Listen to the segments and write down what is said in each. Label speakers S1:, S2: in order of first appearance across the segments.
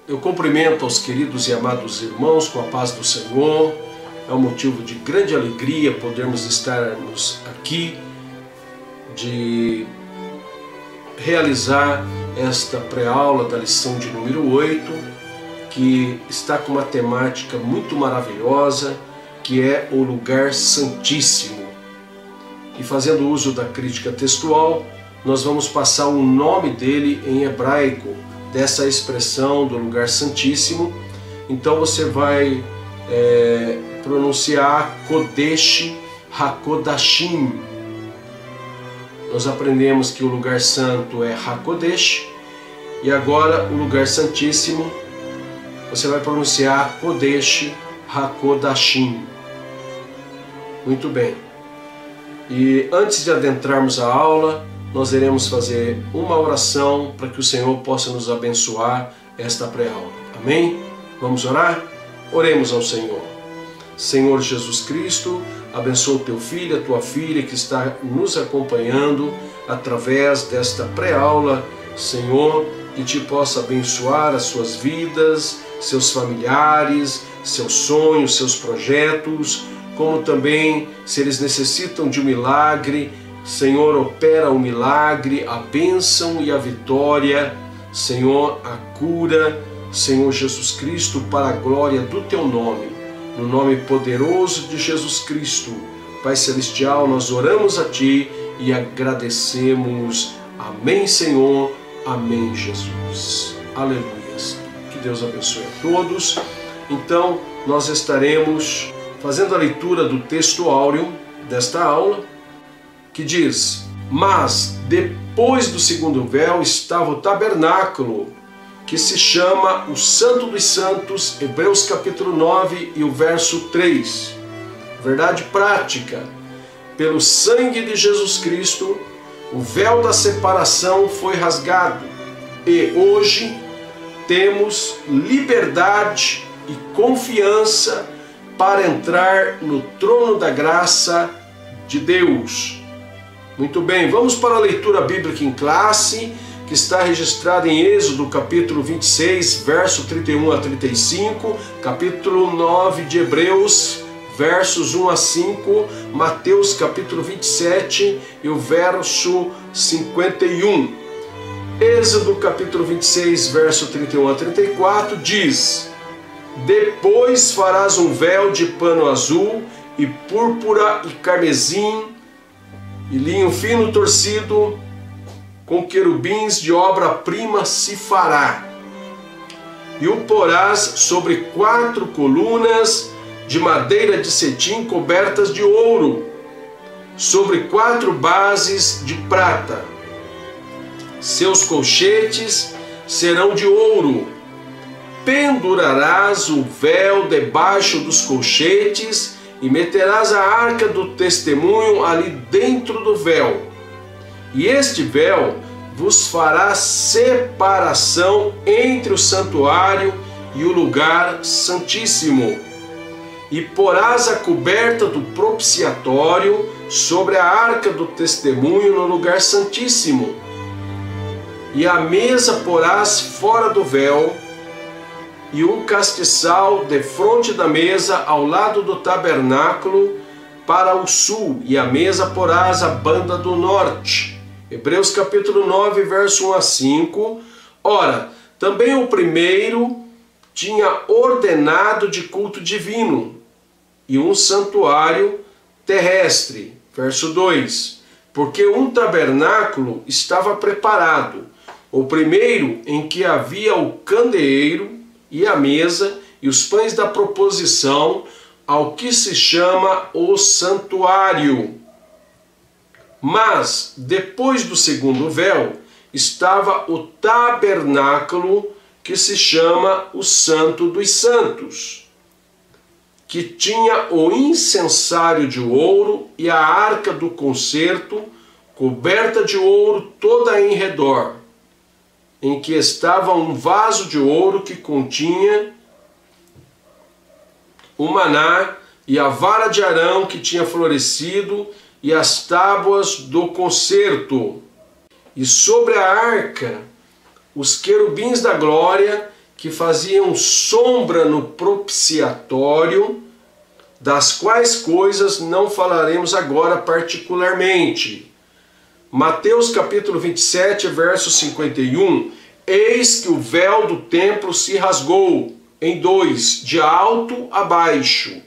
S1: Eu cumprimento aos queridos e amados irmãos com a paz do Senhor. É um motivo de grande alegria podermos estarmos aqui, de realizar esta pré-aula da lição de número 8, que está com uma temática muito maravilhosa, que é o lugar santíssimo. E fazendo uso da crítica textual, nós vamos passar o nome dele em hebraico, dessa expressão do lugar santíssimo. Então você vai pronunciar Kodesh HaKodashim. Nós aprendemos que o lugar santo é HaKodesh, e agora o lugar santíssimo você vai pronunciar Kodesh HaKodashim. Muito bem. E antes de adentrarmos a aula, nós iremos fazer uma oração para que o Senhor possa nos abençoar esta pré-aula. Amém? Vamos orar? Oremos ao Senhor. Senhor Jesus Cristo, abençoa o teu filho, a tua filha que está nos acompanhando através desta pré-aula. Senhor, que te possa abençoar as suas vidas, seus familiares, seus sonhos, seus projetos, como também se eles necessitam de um milagre, Senhor, opera o milagre, a bênção e a vitória, Senhor, a cura, Senhor Jesus Cristo, para a glória do teu nome, no nome poderoso de Jesus Cristo. Pai Celestial, nós oramos a ti e agradecemos. Amém, Senhor. Amém, Jesus. Aleluia. Que Deus abençoe a todos. Então, nós estaremos fazendo a leitura do texto áureo desta aula, que diz: mas depois do segundo véu estava o tabernáculo, que se chama o Santo dos Santos, Hebreus capítulo 9 e o verso 3. Verdade prática: pelo sangue de Jesus Cristo, o véu da separação foi rasgado, e hoje temos liberdade e confiança para entrar no trono da graça de Deus. Muito bem, vamos para a leitura bíblica em classe, que está registrada em Êxodo capítulo 26, verso 31 a 35, capítulo 9 de Hebreus, versos 1 a 5, Mateus capítulo 27 e o verso 51. Êxodo capítulo 26, verso 31 a 34 diz: depois farás um véu de pano azul e púrpura e carmesim e linho fino torcido, com querubins de obra-prima se fará, e o porás sobre 4 colunas de madeira de cetim cobertas de ouro, sobre 4 bases de prata. Seus colchetes serão de ouro. Pendurarás o véu debaixo dos colchetes e meterás a arca do testemunho ali dentro do véu. E este véu vos fará separação entre o santuário e o lugar santíssimo. E porás a coberta do propiciatório sobre a arca do testemunho no lugar santíssimo. E a mesa porás fora do véu, e o castiçal defronte da mesa ao lado do tabernáculo para o sul, e a mesa porás a banda do norte. Hebreus capítulo 9, verso 1 a 5. Ora, também o primeiro tinha ordenado de culto divino, e um santuário terrestre. Verso 2. Porque um tabernáculo estava preparado, o primeiro em que havia o candeeiro e a mesa e os pães da proposição, ao que se chama o santuário. Mas, depois do segundo véu, estava o tabernáculo, que se chama o Santo dos Santos, que tinha o incensário de ouro e a arca do concerto, coberta de ouro toda em redor, em que estava um vaso de ouro que continha o maná e a vara de Arão que tinha florescido e as tábuas do concerto. E sobre a arca os querubins da glória que faziam sombra no propiciatório, das quais coisas não falaremos agora particularmente. Mateus capítulo 27, verso 51. Eis que o véu do templo se rasgou em dois, de alto a baixo,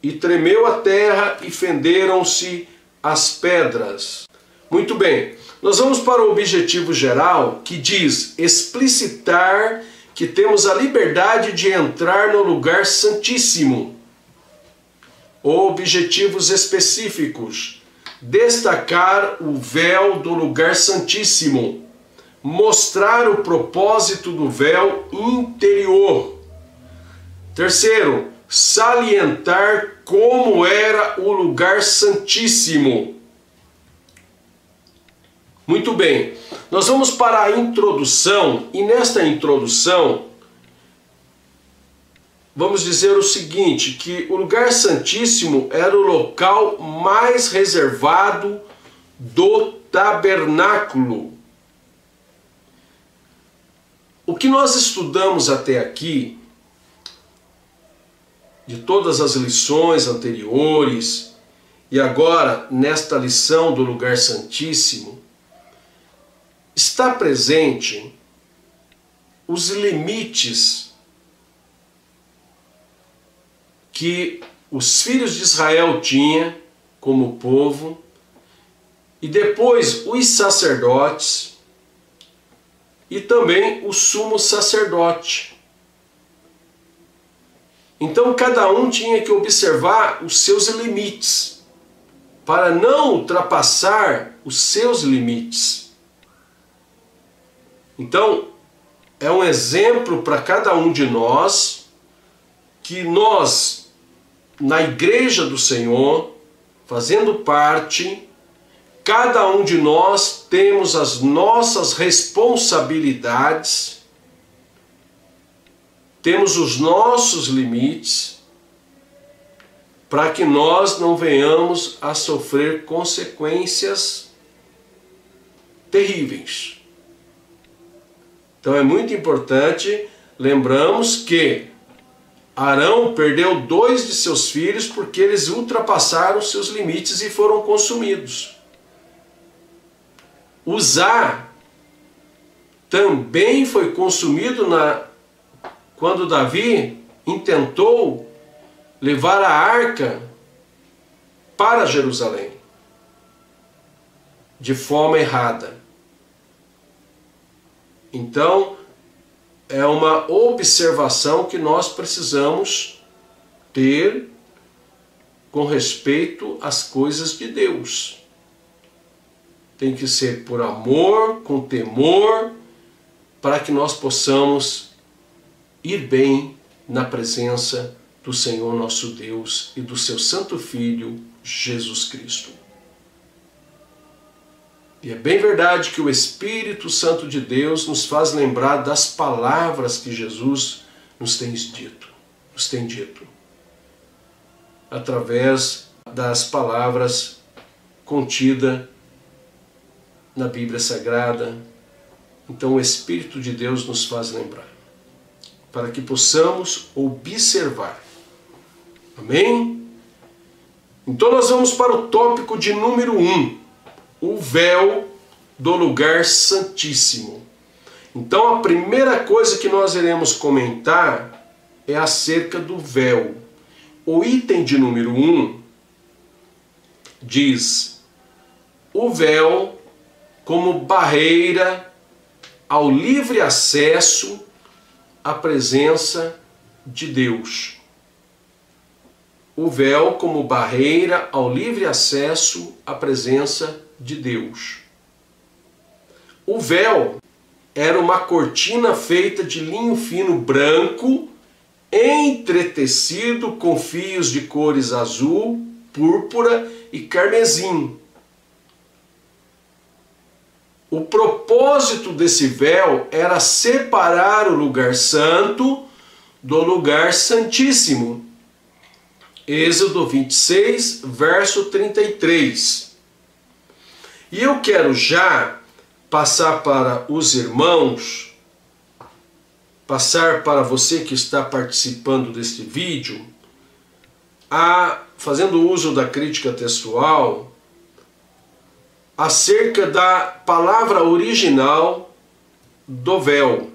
S1: e tremeu a terra e fenderam-se as pedras. Muito bem, nós vamos para o objetivo geral, que diz explicitar que temos a liberdade de entrar no lugar santíssimo. Objetivos específicos: destacar o véu do lugar santíssimo, mostrar o propósito do véu interior. Terceiro, salientar como era o lugar santíssimo. Muito bem, nós vamos para a introdução, e nesta introdução vamos dizer o seguinte, que o lugar santíssimo era o local mais reservado do tabernáculo. O que nós estudamos até aqui, de todas as lições anteriores, e agora nesta lição do lugar santíssimo, está presente os limites que os filhos de Israel tinham como povo, e depois os sacerdotes e também o sumo sacerdote. Então cada um tinha que observar os seus limites, para não ultrapassar os seus limites. Então, é um exemplo para cada um de nós, que nós, na igreja do Senhor, fazendo parte, cada um de nós temos as nossas responsabilidades, temos os nossos limites, para que nós não venhamos a sofrer consequências terríveis. Então é muito importante, lembramos que Arão perdeu 2 de seus filhos porque eles ultrapassaram seus limites e foram consumidos. Uzá também foi consumido quando Davi intentou levar a arca para Jerusalém de forma errada. Então, é uma observação que nós precisamos ter com respeito às coisas de Deus. Tem que ser por amor, com temor, para que nós possamos ir bem na presença do Senhor nosso Deus e do seu Santo Filho, Jesus Cristo. E é bem verdade que o Espírito Santo de Deus nos faz lembrar das palavras que Jesus nos tem dito, através das palavras contidas na Bíblia Sagrada. Então o Espírito de Deus nos faz lembrar, para que possamos observar. Amém? Então nós vamos para o tópico de número 1. O véu do lugar santíssimo. Então a primeira coisa que nós iremos comentar é acerca do véu. O item de número 1 diz: o véu como barreira ao livre acesso à presença de Deus. O véu como barreira ao livre acesso à presença de Deus. O véu era uma cortina feita de linho fino branco, entretecido com fios de cores azul, púrpura e carmesim. O propósito desse véu era separar o lugar santo do lugar santíssimo. Êxodo 26, verso 33. E eu quero já passar para os irmãos passar para você que está participando deste vídeo, fazendo uso da crítica textual, acerca da palavra original do véu.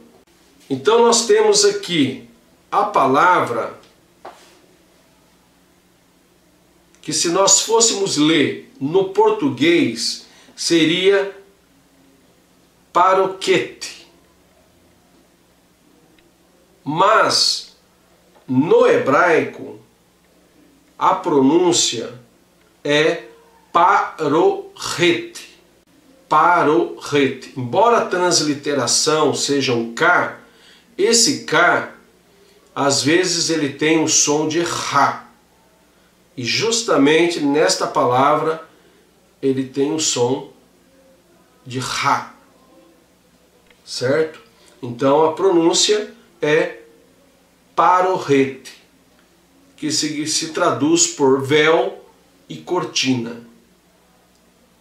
S1: Então nós temos aqui a palavra que, se nós fôssemos ler no português, seria paroquete. Mas no hebraico a pronúncia é parorrete. Parorrete. Embora a transliteração seja um K, esse K às vezes ele tem o som de Rá. E justamente nesta palavra ele tem o som de Rá. Certo? Então a pronúncia é parorrete, que se traduz por véu e cortina.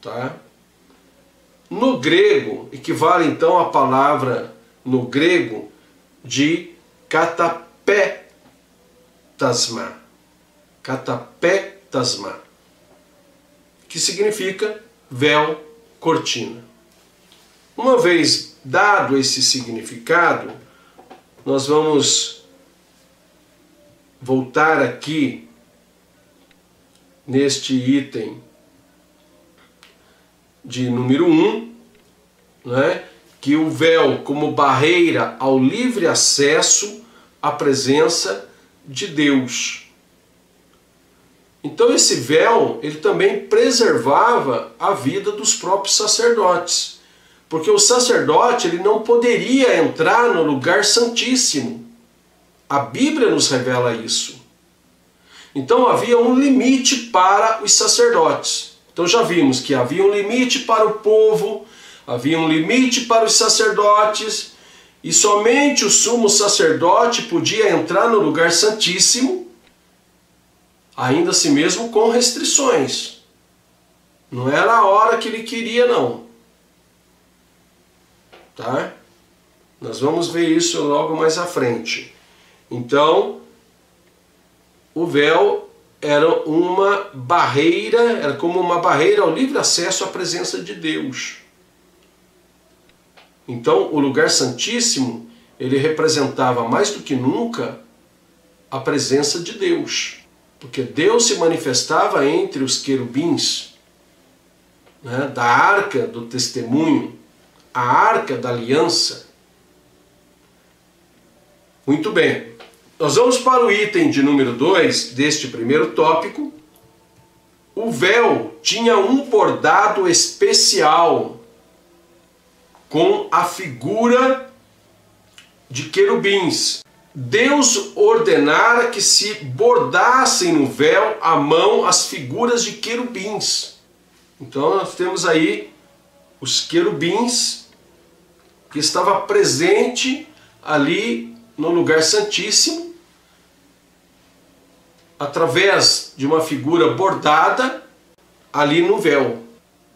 S1: Tá? No grego, equivale então a palavra no grego de katapétasma. Katapétasma, que significa véu, cortina. Uma vez dado esse significado, nós vamos voltar aqui neste item de número 1, né, que o véu como barreira ao livre acesso à presença de Deus. Então esse véu, ele também preservava a vida dos próprios sacerdotes, porque o sacerdote ele não poderia entrar no lugar santíssimo. A Bíblia nos revela isso. Então havia um limite para os sacerdotes. Então já vimos que havia um limite para o povo, havia um limite para os sacerdotes, e somente o sumo sacerdote podia entrar no lugar santíssimo, ainda assim mesmo com restrições. Não era a hora que ele queria, não. Tá? Nós vamos ver isso logo mais à frente. Então, o véu era uma barreira, era como uma barreira ao livre acesso à presença de Deus. Então, o lugar santíssimo, ele representava mais do que nunca a presença de Deus. Porque Deus se manifestava entre os querubins, né, da arca do testemunho, a arca da aliança. Muito bem. Nós vamos para o item de número 2 deste primeiro tópico. O véu tinha um bordado especial com a figura de querubins. Deus ordenara que se bordassem no véu à mão as figuras de querubins. Então nós temos aí os querubins que estava presente ali no lugar santíssimo, através de uma figura bordada ali no véu.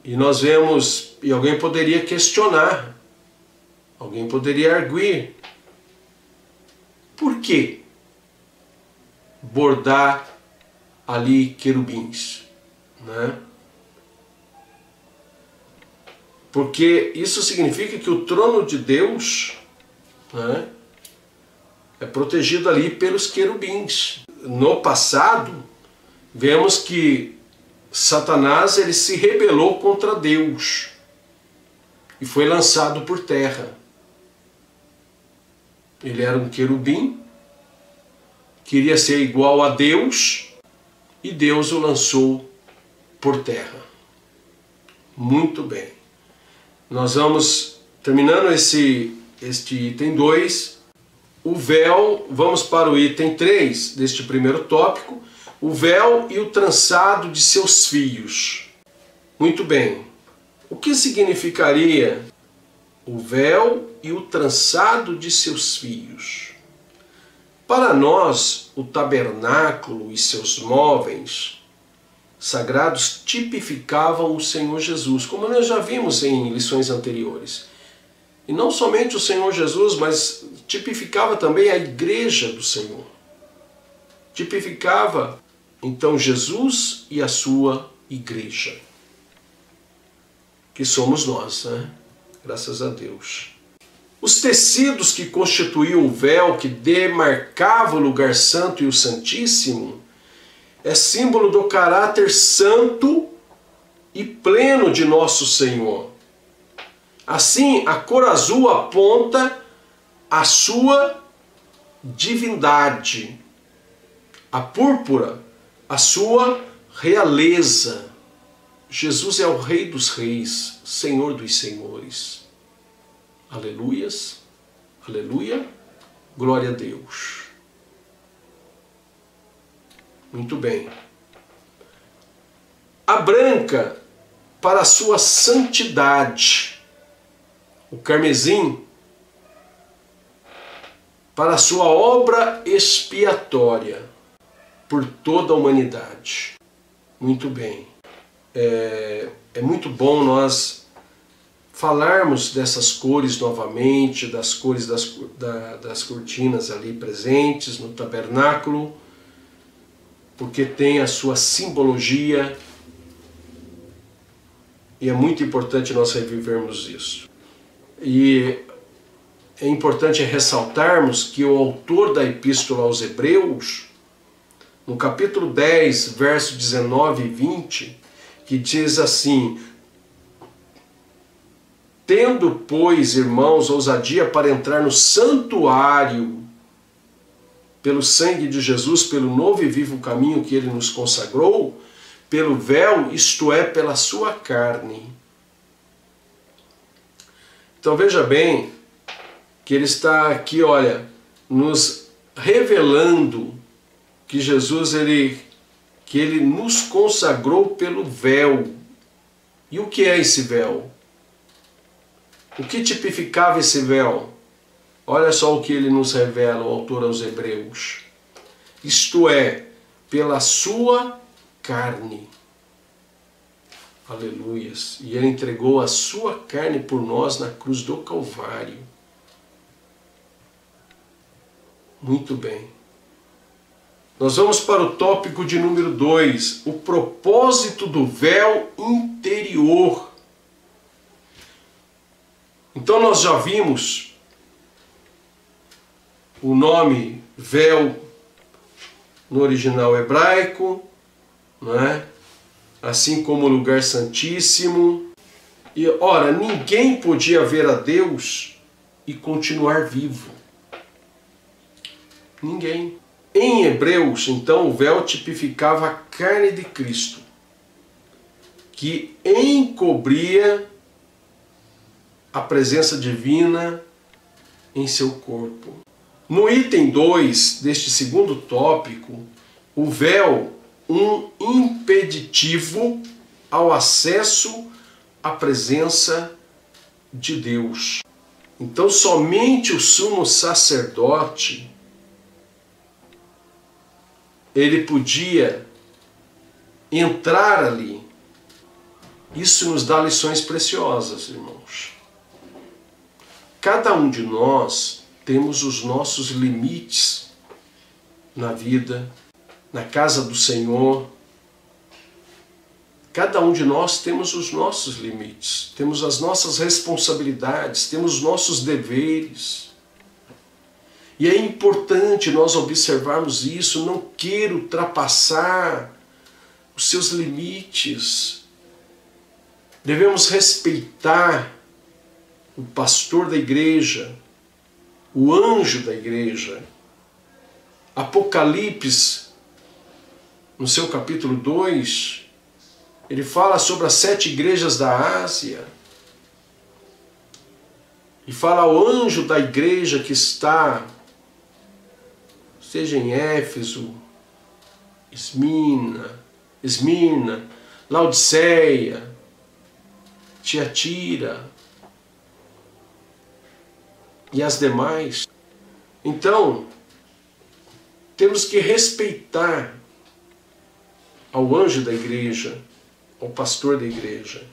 S1: E nós vemos, e alguém poderia questionar, alguém poderia arguir, por que bordar ali querubins, né? Porque isso significa que o trono de Deus, né, é protegido ali pelos querubins. No passado, vemos que Satanás ele se rebelou contra Deus e foi lançado por terra. Ele era um querubim, queria ser igual a Deus, e Deus o lançou por terra. Muito bem. Nós vamos, terminando este item 2, o véu, vamos para o item 3 deste primeiro tópico, o véu e o trançado de seus fios. Muito bem. O que significaria o véu e o trançado de seus fios? Para nós, o tabernáculo e seus móveis sagrados tipificavam o Senhor Jesus, como nós já vimos em lições anteriores. E não somente o Senhor Jesus, mas tipificava também a igreja do Senhor. Tipificava, então, Jesus e a sua igreja, que somos nós, né? Graças a Deus. Os tecidos que constituíam o véu que demarcava o lugar santo e o santíssimo é símbolo do caráter santo e pleno de nosso Senhor. Assim, a cor azul aponta a sua divindade, a púrpura, a sua realeza. Jesus é o Rei dos Reis, Senhor dos Senhores. Aleluias, aleluia, glória a Deus. Muito bem. A branca para a sua santidade. O carmesim para a sua obra expiatória por toda a humanidade. Muito bem. É muito bom nós falarmos dessas cores novamente, das cores das cortinas ali presentes no tabernáculo, porque tem a sua simbologia e é muito importante nós revivermos isso. E é importante ressaltarmos que o autor da Epístola aos Hebreus, no capítulo 10, versos 19 e 20, que diz assim: tendo, pois, irmãos, ousadia para entrar no santuário, pelo sangue de Jesus, pelo novo e vivo caminho que ele nos consagrou, pelo véu, isto é, pela sua carne. Então veja bem que ele está aqui, olha, nos revelando que Jesus, que ele nos consagrou pelo véu. E o que é esse véu? O que tipificava esse véu? Olha só o que ele nos revela, o autor aos Hebreus. Isto é, pela sua carne. Aleluias. E ele entregou a sua carne por nós na cruz do Calvário. Muito bem. Nós vamos para o tópico de número 2, o propósito do véu interior. Então nós já vimos o nome véu no original hebraico, não é? Assim como o lugar santíssimo. E ora, ninguém podia ver a Deus e continuar vivo. Ninguém. Em Hebreus, então, o véu tipificava a carne de Cristo, que encobria a presença divina em seu corpo. No item 2 deste segundo tópico, o véu, um impeditivo ao acesso à presença de Deus. Então, somente o sumo sacerdote ele podia entrar ali. Isso nos dá lições preciosas, irmãos. Cada um de nós temos os nossos limites na vida, na casa do Senhor. Cada um de nós temos os nossos limites, temos as nossas responsabilidades, temos os nossos deveres. E é importante nós observarmos isso, não queira ultrapassar os seus limites. Devemos respeitar o pastor da igreja, o anjo da igreja. Apocalipse, no seu capítulo 2, ele fala sobre as 7 igrejas da Ásia. E fala ao anjo da igreja que está, seja em Éfeso, Esmirna, Laodiceia, Tiatira e as demais. Então, temos que respeitar ao anjo da igreja, ao pastor da igreja.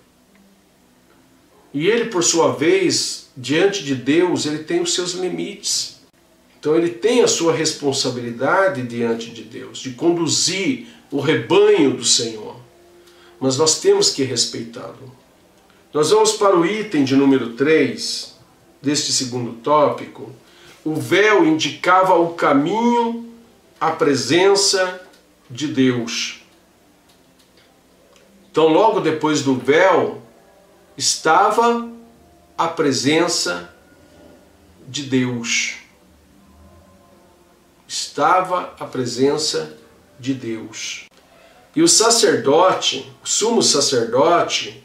S1: E ele, por sua vez, diante de Deus, ele tem os seus limites. Então ele tem a sua responsabilidade diante de Deus, de conduzir o rebanho do Senhor. Mas nós temos que respeitá-lo. Nós vamos para o item de número 3, deste segundo tópico. O véu indicava o caminho à presença de Deus. Então, logo depois do véu, estava a presença de Deus. Estava a presença de Deus. E o sacerdote, o sumo sacerdote,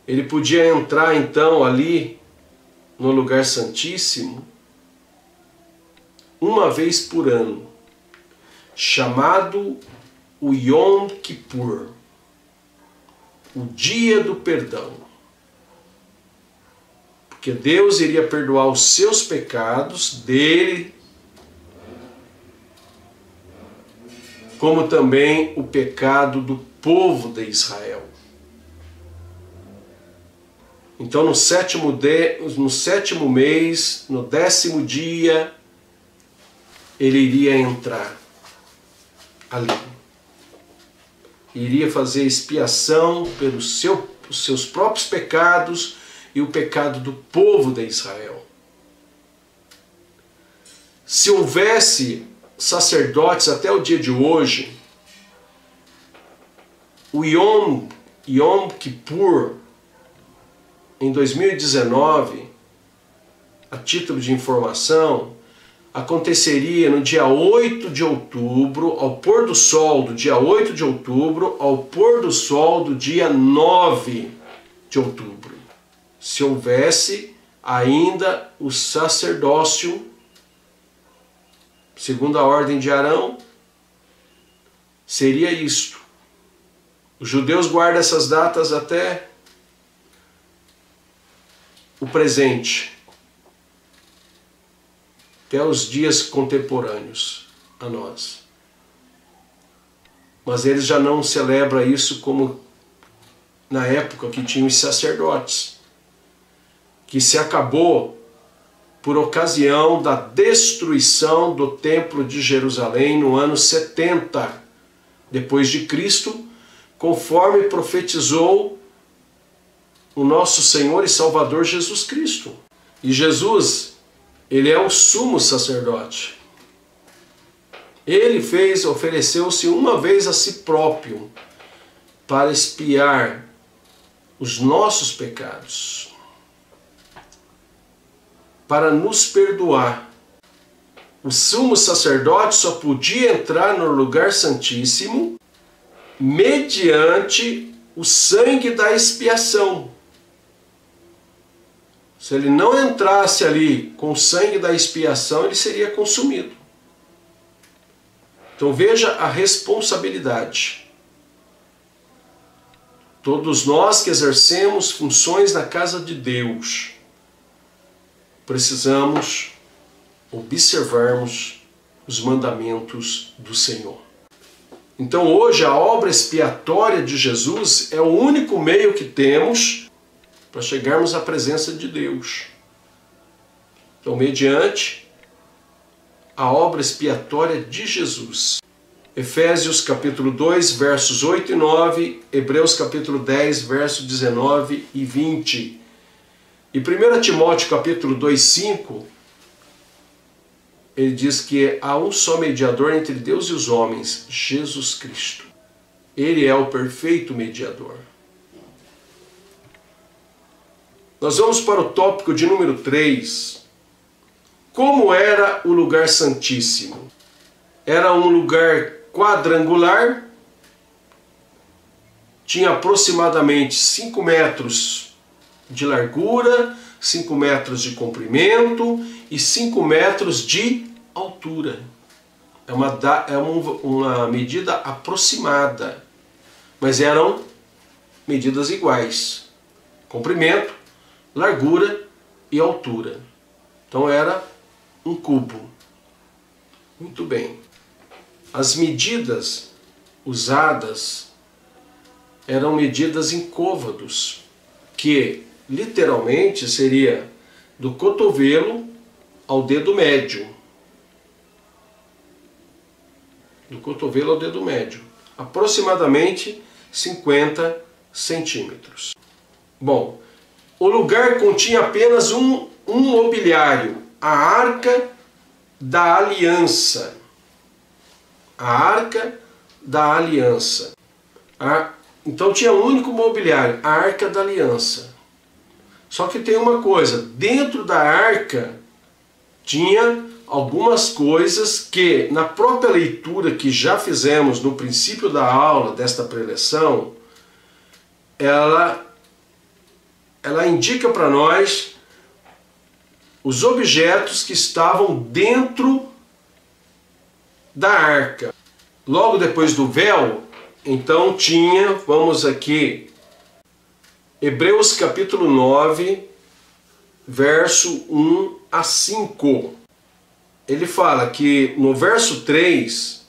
S1: ele podia entrar então ali no lugar santíssimo uma vez por ano, chamado o Yom Kippur, o dia do perdão. Porque Deus iria perdoar os seus pecados dele, como também o pecado do povo de Israel. Então no sétimo mês, no 10º dia, ele iria entrar ali. Iria fazer expiação pelos seus próprios pecados e o pecado do povo de Israel. Se houvesse sacerdotes até o dia de hoje, o Yom Kippur, em 2019, a título de informação, aconteceria no dia 8 de outubro, ao pôr do sol do dia 8 de outubro, ao pôr do sol do dia 9 de outubro. Se houvesse ainda o sacerdócio, segundo a ordem de Arão, seria isto. Os judeus guardam essas datas até o presente, até os dias contemporâneos a nós. Mas eles já não celebram isso como na época que tinham os sacerdotes, que se acabou por ocasião da destruição do Templo de Jerusalém no ano 70 depois de Cristo, conforme profetizou o nosso Senhor e Salvador Jesus Cristo. E Jesus, ele é o sumo sacerdote. Ele ofereceu-se uma vez a si próprio para expiar os nossos pecados, para nos perdoar. O sumo sacerdote só podia entrar no lugar santíssimo mediante o sangue da expiação. Se ele não entrasse ali com o sangue da expiação, ele seria consumido. Então veja a responsabilidade. Todos nós que exercemos funções na casa de Deus, precisamos observarmos os mandamentos do Senhor. Então hoje a obra expiatória de Jesus é o único meio que temos para chegarmos à presença de Deus. Então, mediante a obra expiatória de Jesus. Efésios capítulo 2, versos 8 e 9, Hebreus capítulo 10, versos 19 e 20. E 1 Timóteo capítulo 2, 5, ele diz que há um só mediador entre Deus e os homens, Jesus Cristo. Ele é o perfeito mediador. Nós vamos para o tópico de número 3. Como era o lugar santíssimo? Era um lugar quadrangular, tinha aproximadamente 5 metros de largura, 5 metros de comprimento e 5 metros de altura. É uma medida aproximada, mas eram medidas iguais. Comprimento, largura e altura. Então era um cubo. Muito bem. As medidas usadas eram medidas em côvados, que literalmente seria do cotovelo ao dedo médio. Do cotovelo ao dedo médio. Aproximadamente 50 centímetros. Bom, o lugar continha apenas um mobiliário, a Arca da Aliança. A Arca da Aliança. Então tinha um único mobiliário, a Arca da Aliança. Só que tem uma coisa, dentro da arca tinha algumas coisas que, na própria leitura que já fizemos no princípio da aula desta preleção, ela indica para nós os objetos que estavam dentro da arca. Logo depois do véu, então tinha, vamos aqui, Hebreus capítulo 9, verso 1 a 5. Ele fala que no verso 3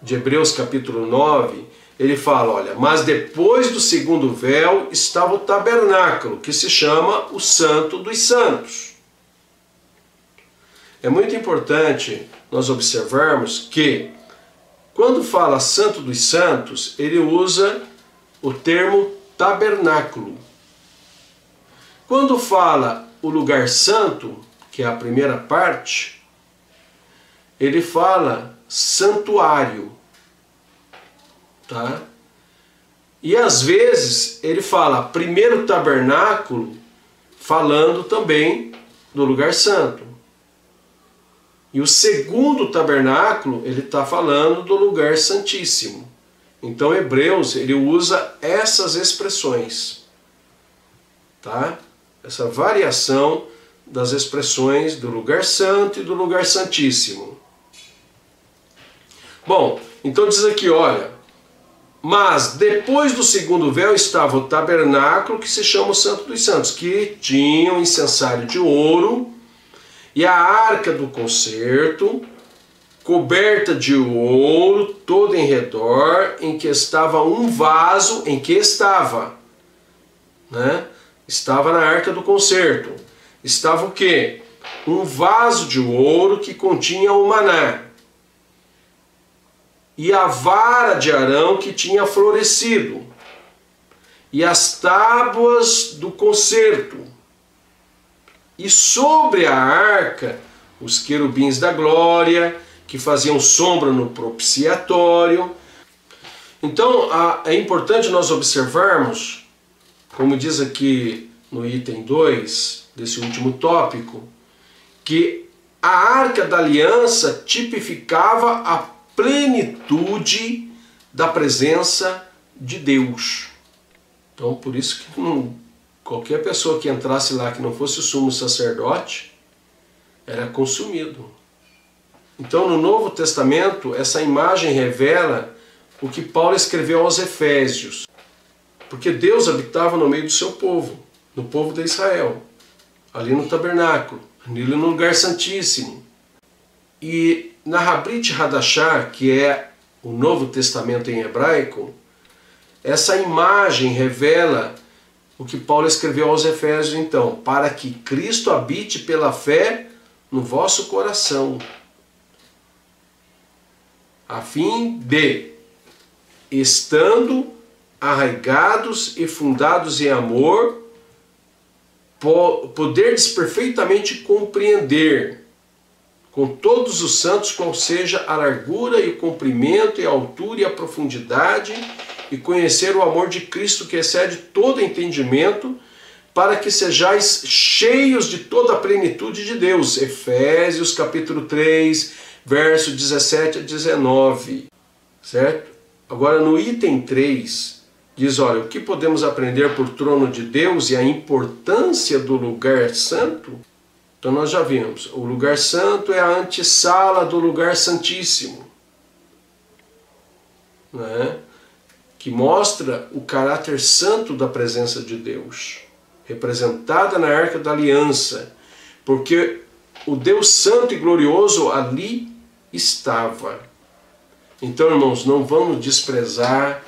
S1: de Hebreus capítulo 9, ele fala, olha, mas depois do segundo véu estava o tabernáculo, que se chama o Santo dos Santos. É muito importante nós observarmos que, quando fala Santo dos Santos, ele usa o termo tabernáculo. Quando fala o lugar santo, que é a primeira parte, ele fala santuário. Tá? E às vezes ele fala primeiro tabernáculo, falando também do lugar santo. E o segundo tabernáculo, ele está falando do lugar santíssimo. Então Hebreus, ele usa essas expressões. Tá? Essa variação das expressões do lugar santo e do lugar santíssimo. Bom, então diz aqui, olha, mas depois do segundo véu estava o tabernáculo, que se chama o Santo dos Santos, que tinha um incensário de ouro e a arca do concerto, coberta de ouro todo em redor, em que estava um vaso, estava na arca do concerto. Estava o quê? Um vaso de ouro que continha o maná. E a vara de Arão que tinha florescido. E as tábuas do concerto. E sobre a arca, os querubins da glória, que faziam sombra no propiciatório. Então, é importante nós observarmos, como diz aqui no item 2, desse último tópico, que a Arca da Aliança tipificava a plenitude da presença de Deus. Então, por isso que qualquer pessoa que entrasse lá que não fosse o sumo sacerdote, era consumido. Então, no Novo Testamento, essa imagem revela o que Paulo escreveu aos Efésios. Porque Deus habitava no meio do seu povo, no povo de Israel, ali no tabernáculo, ali no lugar santíssimo. E na Habrit Hadashah, que é o Novo Testamento em hebraico, essa imagem revela o que Paulo escreveu aos Efésios, então, para que Cristo habite pela fé no vosso coração, a fim de, estando arraigados e fundados em amor, poderdes perfeitamente compreender com todos os santos qual seja a largura e o comprimento e a altura e a profundidade, e conhecer o amor de Cristo que excede todo entendimento, para que sejais cheios de toda a plenitude de Deus. Efésios capítulo 3, verso 17 a 19. Certo? Agora no item 3, diz, olha, o que podemos aprender por trono de Deus e a importância do lugar santo? Então nós já vimos, o lugar santo é a antessala do lugar santíssimo, né? Que mostra o caráter santo da presença de Deus, representada na Arca da Aliança, porque o Deus santo e glorioso ali estava. Então, irmãos, não vamos desprezar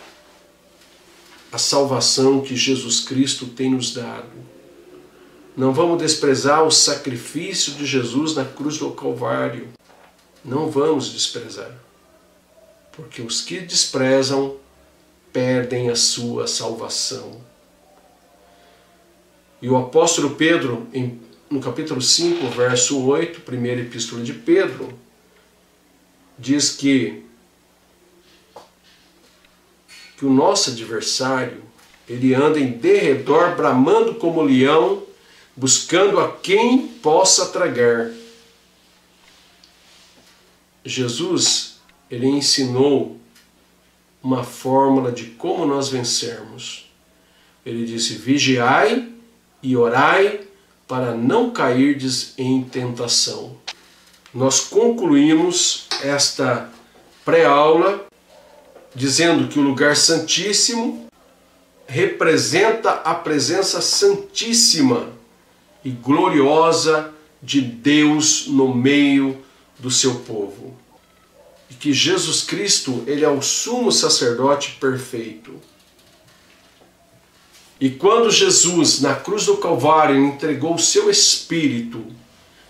S1: a salvação que Jesus Cristo tem nos dado. Não vamos desprezar o sacrifício de Jesus na cruz do Calvário. Não vamos desprezar. Porque os que desprezam perdem a sua salvação. E o apóstolo Pedro, no capítulo 5, verso 8, primeira epístola de Pedro, diz que o nosso adversário, ele anda em derredor, bramando como leão, buscando a quem possa tragar. Jesus, ele ensinou uma fórmula de como nós vencermos. Ele disse: vigiai e orai para não cairdes em tentação. Nós concluímos esta pré-aula dizendo que o lugar santíssimo representa a presença santíssima e gloriosa de Deus no meio do seu povo. E que Jesus Cristo, ele é o sumo sacerdote perfeito. E quando Jesus, na cruz do Calvário, entregou o seu Espírito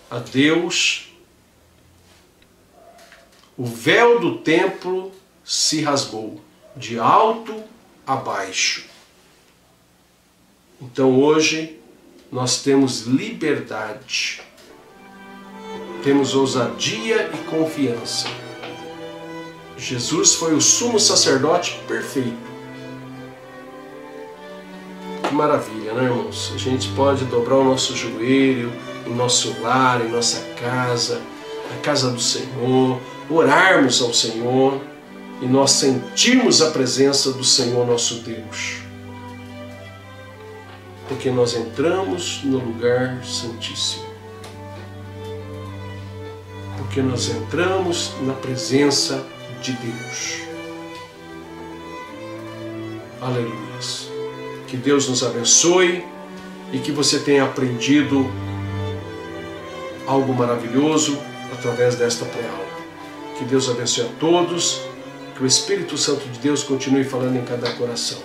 S1: a Deus, o véu do templo se rasgou, de alto a baixo. Então hoje nós temos liberdade, temos ousadia e confiança. Jesus foi o sumo sacerdote perfeito. Que maravilha, né, irmãos? A gente pode dobrar o nosso joelho em nosso lar, em nossa casa, na casa do Senhor, orarmos ao Senhor e nós sentirmos a presença do Senhor nosso Deus. Porque nós entramos no lugar santíssimo. Porque nós entramos na presença de Deus. Aleluia. Que Deus nos abençoe e que você tenha aprendido algo maravilhoso através desta pré-aula. Que Deus abençoe a todos, que o Espírito Santo de Deus continue falando em cada coração.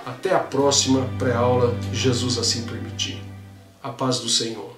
S1: Até a próxima pré-aula, se Jesus assim permitir. A paz do Senhor.